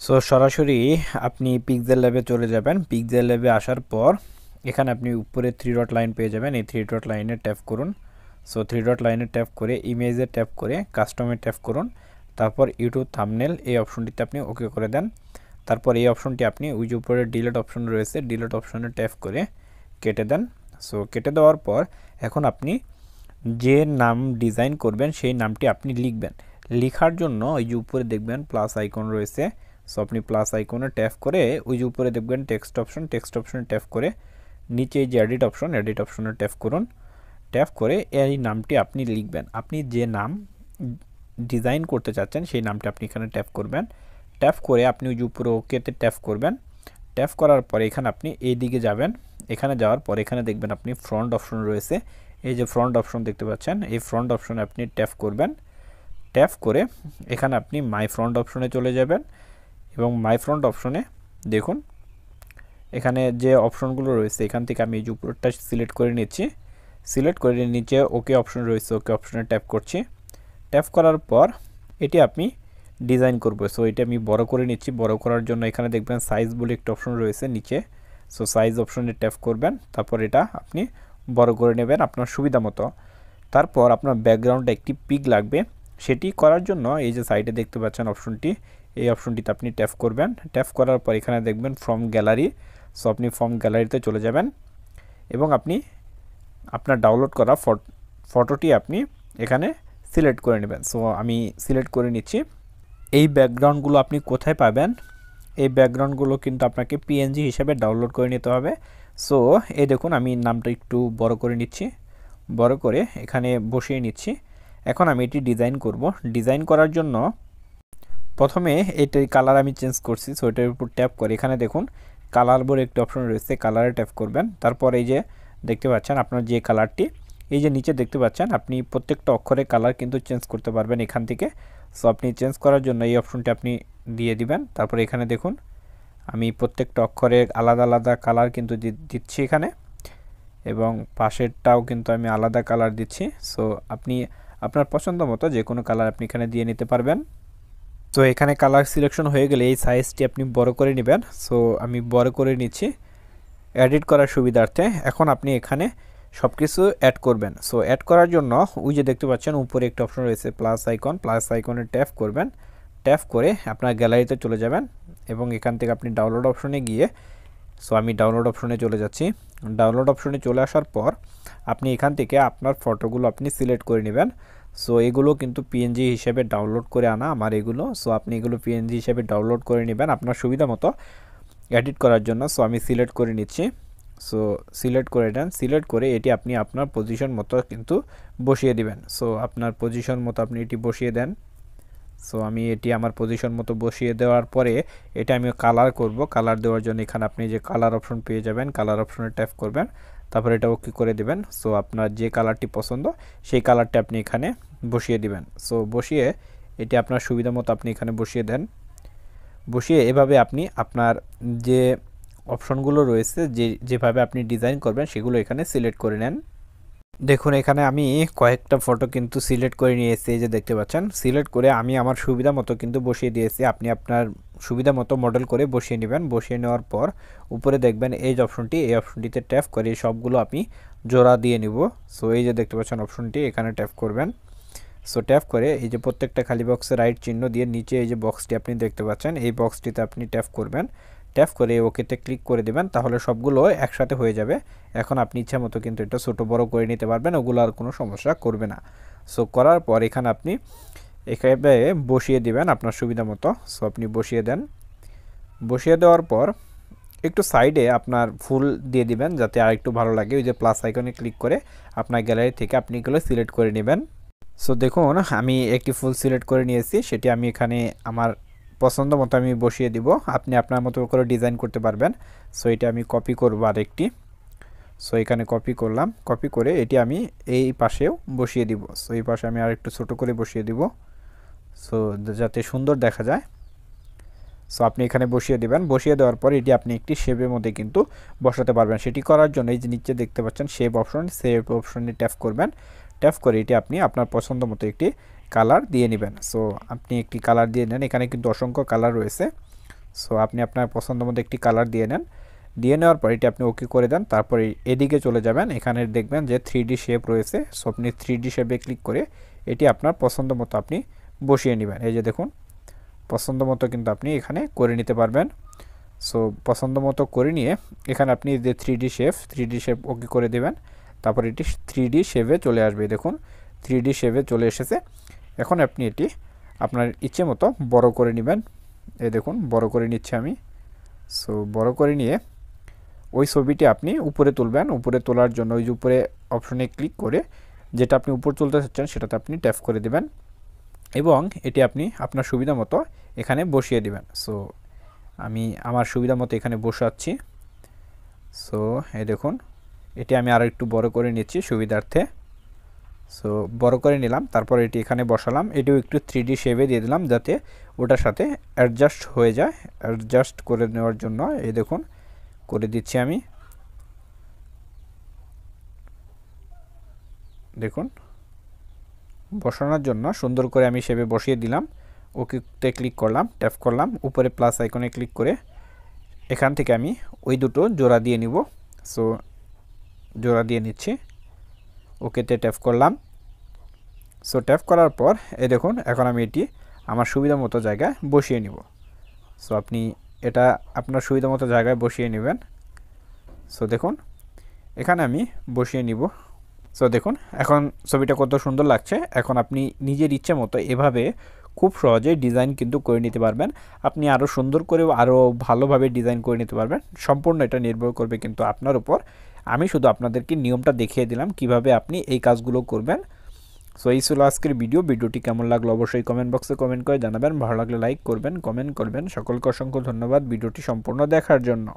So সরাসরি আপনি pixel ল্যাবে চলে যাবেন। পিক্সেল ল্যাবে আসার পর এখানে আপনি উপরে 3 ডট লাইন পেয়ে যাবেন। এই 3 ডট লাইনে ট্যাপ করুন। সো 3 ডট লাইনে ট্যাপ করে ইমেজে ট্যাপ করে কাস্টমে ট্যাপ করুন। তারপর ইউটিউব থাম্বনেল এই অপশনটিতে আপনি ওকে করে দেন। তারপর এই অপশনটি আপনি ওই যে উপরে ডিলিট অপশন রয়েছে, ডিলিট অপশনে ট্যাপ করে কেটে দেন। সো কেটে দেওয়ার পর এখন আপনি যে নাম ডিজাইন করবেন সেই নামটি আপনি লিখবেন। লেখার জন্য ওই যে উপরে দেখবেন প্লাস আইকন রয়েছে। সো আপনি প্লাস আইকনে ট্যাপ করে ওই যে উপরে দেখবেন টেক্সট অপশন, টেক্সট অপশনে ট্যাপ করে নিচে যে এডিট অপশন, এডিট অপশনে ট্যাপ করুন। ট্যাপ করে এই নামটি আপনি লিখবেন। আপনি যে নাম ডিজাইন করতে চাচ্ছেন সেই নামটি আপনি এখানে ট্যাপ করবেন। ট্যাপ করে আপনি ওই যে উপরে ওকেতে ট্যাপ করবেন। ট্যাপ করার পরে এখানে আপনি এই দিকে যাবেন। এখানে যাওয়ার পর এখানে দেখবেন আপনি ফ্রন্ট অপশন রয়েছে। এই যে ফ্রন্ট অপশন দেখতে পাচ্ছেন, এই ফ্রন্ট অপশনে আপনি ট্যাপ করবেন। ট্যাপ করে এখানে আপনি মাই ফ্রন্ট অপশনে চলে যাবেন এবং মাই ফ্রন্ট অপশনে দেখুন এখানে যে অপশনগুলো রয়েছে এখান থেকে আমি এই যে উপরটা সিলেক্ট করে নিচ্ছি। সিলেক্ট করে নিচে ওকে অপশন রয়েছে, ওকে অপশনে ট্যাপ করছি। ট্যাপ করার পর এটি আপনি ডিজাইন করব। সো এটা আমি বড় করে নিচ্ছি। বড় করার জন্য এখানে দেখবেন সাইজ বলে একটা অপশন রয়েছে নিচে। সো সাইজ অপশনে ট্যাপ করবেন। তারপর এটা আপনি বড় করে নেবেন আপনার সুবিধা মতো। তারপর আপনার ব্যাকগ্রাউন্ডে একটি পিক লাগবে। সেটি করার জন্য এই যে সাইডে দেখতে পাচ্ছেন অপশনটি, এই অপশনটিতে আপনি ট্যাপ করবেন। ট্যাপ করার পর এখানে দেখবেন ফ্রম গ্যালারি। সো আপনি ফ্রম গ্যালারিতে চলে যাবেন এবং আপনি আপনার ডাউনলোড করা ফটোটি আপনি এখানে সিলেক্ট করে নেবেন। সো আমি সিলেক্ট করে নিচ্ছি। এই ব্যাকগ্রাউন্ডগুলো আপনি কোথায় পাবেন? এই ব্যাকগ্রাউন্ডগুলো কিন্তু আপনাকে পিএনজি হিসেবে ডাউনলোড করে নিতে হবে। সো এই দেখুন আমি নামটা একটু বড় করে নিচ্ছি, বড় করে এখানে বসিয়ে নিচ্ছি। এখন আমি এটি ডিজাইন করব। ডিজাইন করার জন্য প্রথমে এটার কালার আমি চেঞ্জ করছি। সো এটার উপর ট্যাপ করে এখানে দেখুন কালার বলে একটি অপশন রয়েছে, কালারে ট্যাপ করবেন। তারপর এই যে দেখতে পাচ্ছেন আপনার যে কালারটি, এই যে নিচে দেখতে পাচ্ছেন আপনি প্রত্যেকটা অক্ষরে কালার কিন্তু চেঞ্জ করতে পারবেন এখান থেকে। সো আপনি চেঞ্জ করার জন্য এই অপশনটি আপনি দিয়ে দিবেন। তারপর এখানে দেখুন আমি প্রত্যেকটা অক্ষরে আলাদা আলাদা কালার কিন্তু দিচ্ছি এখানে, এবং পাশেরটাও কিন্তু আমি আলাদা কালার দিচ্ছি। সো আপনি আপনার পছন্দ মতো যে কোনো কালার আপনি এখানে দিয়ে নিতে পারবেন। তো এখানে কালার সিলেকশন হয়ে গেলে এই সাইজটি আপনি বড় করে নেবেন। সো আমি বড় করে নিচ্ছি এডিট করার সুবিধার্থে। এখন আপনি এখানে সব কিছু অ্যাড করবেন। সো অ্যাড করার জন্য ওই যে দেখতে পাচ্ছেন উপরে একটা অপশন রয়েছে প্লাস আইকন, প্লাস আইকনে ট্যাপ করবেন। ট্যাপ করে আপনার গ্যালারিতে চলে যাবেন এবং এখান থেকে আপনি ডাউনলোড অপশনে গিয়ে, সো আমি ডাউনলোড অপশনে চলে যাচ্ছি। ডাউনলোড অপশনে চলে আসার পর আপনি এখান থেকে আপনার ফটোগুলো আপনি সিলেক্ট করে নেবেন। সো এগুলো কিন্তু পিএনজি হিসেবে ডাউনলোড করে আনা আমার এগুলো। সো আপনি এগুলো পিএনজি হিসেবে ডাউনলোড করে নেবেন আপনার সুবিধা মতো এডিট করার জন্য। সো আমি সিলেক্ট করে নিচ্ছি। সো সিলেক্ট করে দেন। সিলেক্ট করে এটি আপনি আপনার পজিশন মতো কিন্তু বসিয়ে দিবেন। সো আপনার পজিশন মতো আপনি এটি বসিয়ে দেন। সো আমি এটি আমার পজিশন মতো বসিয়ে দেওয়ার পরে এটা আমি কালার করব। কালার দেওয়ার জন্য এখানে আপনি যে কালার অপশন পেয়ে যাবেন, কালার অপশনে ট্যাপ করবেন। তারপর এটা ওকে করে দিবেন। সো আপনার যে কালারটি পছন্দ সেই কালারটি আপনি এখানে বসিয়ে দিবেন। সো বসিয়ে এটি আপনার সুবিধা মতো আপনি এখানে বসিয়ে দেন। বসিয়ে এভাবে আপনি আপনার যে অপশনগুলো রয়েছে যেভাবে আপনি ডিজাইন করবেন সেগুলো এখানে সিলেক্ট করে নেন। দেখুন এখানে আমি কয়েকটা ফটো কিন্তু সিলেক্ট করে নিয়েছি, এই যে দেখতে পাচ্ছেন। সিলেক্ট করে আমি আমার সুবিধা মতো কিন্তু বসিয়ে দিয়েছি। আপনি আপনার সুবিধা মতো মডেল করে বসিয়ে নেবেন। বসিয়ে নেওয়ার পর উপরে দেখবেন এই অপশনটি, এই অপশনটিতে ট্যাপ করে সবগুলো আপনি জোড়া দিয়ে নিব। সো এই যে দেখতে পাচ্ছেন অপশনটি, এখানে ট্যাপ করবেন। সো ট্যাপ করে এই যে প্রত্যেকটা খালি বক্সে রাইট চিহ্ন দিয়ে নিচে এই যে বক্সটি আপনি দেখতে পাচ্ছেন, এই বক্সটিতে আপনি ট্যাপ করবেন। ট্যাপ করে ওকেতে ক্লিক করে দেবেন, তাহলে সবগুলো একসাথে হয়ে যাবে। এখন আপনি ইচ্ছা মতো কিন্তু এটা ছোটো বড় করে নিতে পারবেন, ওগুলো আর কোনো সমস্যা করবে না। সো করার পর এখানে আপনি এখানে বসিয়ে দিবেন আপনার সুবিধা মতো। সো আপনি বসিয়ে দেন। বসিয়ে দেওয়ার পর একটু সাইডে আপনার ফুল দিয়ে দিবেন যাতে আর একটু ভালো লাগে। ওই যে প্লাস আইকনে ক্লিক করে আপনার গ্যালারি থেকে আপনি এগুলো সিলেক্ট করে নেবেন। সো দেখুন আমি একটি ফুল সিলেক্ট করে নিয়েছি, সেটি আমি এখানে আমার পছন্দ মতো আমি বসিয়ে দিব। আপনি আপনার মতো করে ডিজাইন করতে পারবেন। সো এটা আমি কপি করব আরেকটি। সো এখানে কপি করলাম। কপি করে এটি আমি এই পাশেও বসিয়ে দিব। সো এই পাশে আমি আর একটু ছোটো করে বসিয়ে দিব, সো যাতে সুন্দর দেখা যায়। সো আপনি এখানে বসিয়ে দিবেন। বসিয়ে দেওয়ার পর এটি আপনি একটি শেপের মধ্যে কিন্তু বসাতে পারবেন। সেটি করার জন্য এই যে নিচে দেখতে পাচ্ছেন শেপ অপশন, শেপ অপশনে ট্যাপ করবেন। ট্যাপ করে এটি আপনি আপনার পছন্দ মতো একটি কালার দিয়ে নেবেন। সো আপনি একটি কালার দিয়ে নেন। এখানে কিন্তু অসংখ্য কালার রয়েছে। সো আপনি আপনার পছন্দ মতো একটি কালার দিয়ে নেন, দিয়ে নেওয়ার পর এটি আপনি ওকে করে দেন। তারপরে এদিকে চলে যাবেন, এখানে দেখবেন যে 3D শেপ রয়েছে। সো আপনি 3D শেপে ক্লিক করে এটি আপনার পছন্দ মতো আপনি বসিয়ে নেবেন। এই যে দেখুন পছন্দ মতো কিন্তু আপনি এখানে করে নিতে পারবেন। সো পছন্দ মতো করে নিয়ে এখানে আপনি যে 3D শেপ ওকে করে দেবেন। তারপর এটি 3D শেপে চলে আসবে। দেখুন 3D শেপে চলে এসেছে। এখন আপনি এটি আপনার ইচ্ছে মতো বড় করে নেবেন। এই দেখুন বড় করে নিচ্ছি আমি। সো বড় করে নিয়ে ওই ছবিটি আপনি উপরে তুলবেন। উপরে তোলার জন্য ওই যে উপরে অপশনে ক্লিক করে যেটা আপনি উপর তুলতে চাচ্ছেন সেটাতে আপনি ট্যাপ করে দেবেন এবং এটি আপনি আপনার সুবিধা মতো এখানে বসিয়ে দিবেন। সো আমি আমার সুবিধা মতো এখানে বসাচ্ছি। সো এই দেখুন এটি আমি আরও একটু বড় করে নিচ্ছি সুবিধার্থে। সো বড় করে নিলাম, তারপর এটি এখানে বসালাম। এটিও একটু 3D শেপে দিয়ে দিলাম যাতে ওটার সাথে অ্যাডজাস্ট হয়ে যায়। অ্যাডজাস্ট করে নেওয়ার জন্য এই দেখুন করে দিচ্ছি আমি। দেখুন বসানোর জন্য সুন্দর করে আমি শেপে বসিয়ে দিলাম। ওকেতে ক্লিক করলাম, ট্যাপ করলাম, উপরে প্লাস আইকনে ক্লিক করে এখান থেকে আমি ওই দুটো জোড়া দিয়ে নিব। সো জোড়া দিয়ে নিচ্ছি, ওকেতে ট্যাপ করলাম। সো ট্যাপ করার পর এই দেখুন এখন আমি এটি আমার সুবিধা মতো জায়গায় বসিয়ে নিব। সো আপনি এটা আপনার সুবিধা মতো জায়গায় বসিয়ে নেবেন। সো দেখুন এখানে আমি বসিয়ে নিব। সো দেখুন এখন ছবিটা কত সুন্দর লাগছে। এখন আপনি নিজের ইচ্ছে মতো এভাবে খুব সহজেই ডিজাইন কিন্তু করে নিতে পারবেন। আপনি আরও সুন্দর করে আরও ভালোভাবে ডিজাইন করে নিতে পারবেন। সম্পূর্ণ এটা নির্ভর করবে কিন্তু আপনার উপর। আমি শুধু আপনাদেরকে নিয়মটা দেখিয়ে দিলাম কিভাবে আপনি এই কাজগুলো করবেন। সো এই ছিল আজকের ভিডিওটি কেমন লাগলো অবশ্যই কমেন্ট বক্সে কমেন্ট করে জানাবেন। ভালো লাগলে লাইক করবেন, কমেন্ট করবেন। সকলকে অসংখ্য ধন্যবাদ ভিডিওটি সম্পূর্ণ দেখার জন্য।